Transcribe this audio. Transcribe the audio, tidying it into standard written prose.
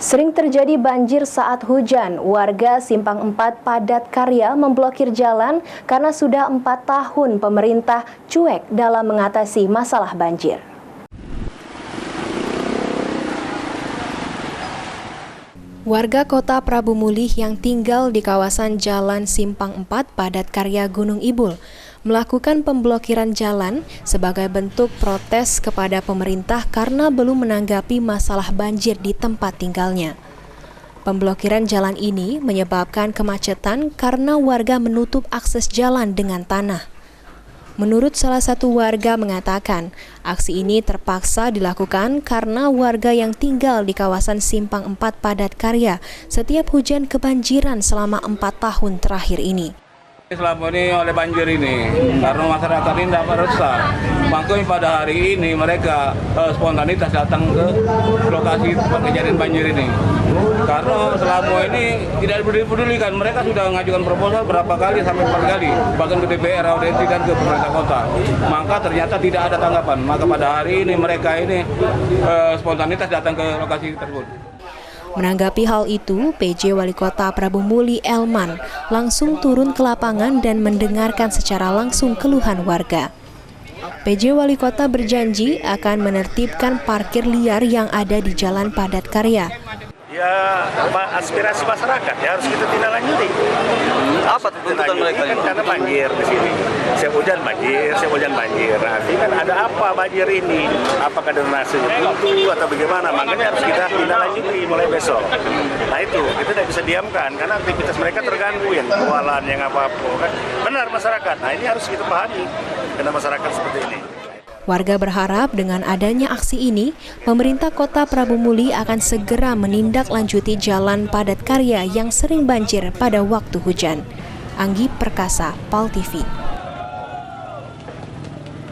Sering terjadi banjir saat hujan. Warga Simpang 4 Padat Karya memblokir jalan karena sudah 4 tahun pemerintah cuek dalam mengatasi masalah banjir. Warga Kota Prabu Mulih yang tinggal di kawasan Jalan Simpang 4 Padat Karya Gunung Ibul melakukan pemblokiran jalan sebagai bentuk protes kepada pemerintah karena belum menanggapi masalah banjir di tempat tinggalnya. Pemblokiran jalan ini menyebabkan kemacetan karena warga menutup akses jalan dengan tanah. Menurut salah satu warga mengatakan, aksi ini terpaksa dilakukan karena warga yang tinggal di kawasan Simpang 4 Padat Karya setiap hujan kebanjiran selama 4 tahun terakhir ini. Selama ini oleh banjir ini, karena masyarakat ini dapat resah. Makanya pada hari ini mereka spontanitas datang ke lokasi tempat kejadian banjir ini. Karena selama ini tidak dipedulikan, mereka sudah mengajukan proposal berapa kali sampai 4 kali, bahkan ke DPR, audiensi dan ke pemerintah kota. Maka ternyata tidak ada tanggapan. Maka pada hari ini mereka ini spontanitas datang ke lokasi tersebut. Menanggapi hal itu, PJ Wali Kota Prabu Mulih Elman langsung turun ke lapangan dan mendengarkan secara langsung keluhan warga. PJ Wali Kota berjanji akan menertibkan parkir liar yang ada di Jalan Padat Karya. Ya, aspirasi masyarakat ya harus kita tindak lanjuti. Apa tuntutan mereka? Kan karena banjir di sini. Siap hujan banjir. Nanti kan ada apa banjir ini? Apakah drenasenya buntu atau bagaimana? Makanya harus kita tindak lanjuti mulai besok. Nah itu, kita tidak bisa diamkan karena aktivitas mereka terganggu, yang jualan, yang apa-apa. Kan benar masyarakat. Nah ini harus kita pahami karena masyarakat seperti ini. Warga berharap dengan adanya aksi ini, pemerintah Kota Prabu Mulih akan segera menindaklanjuti Jalan Padat Karya yang sering banjir pada waktu hujan. Anggi Perkasa, PAL TV.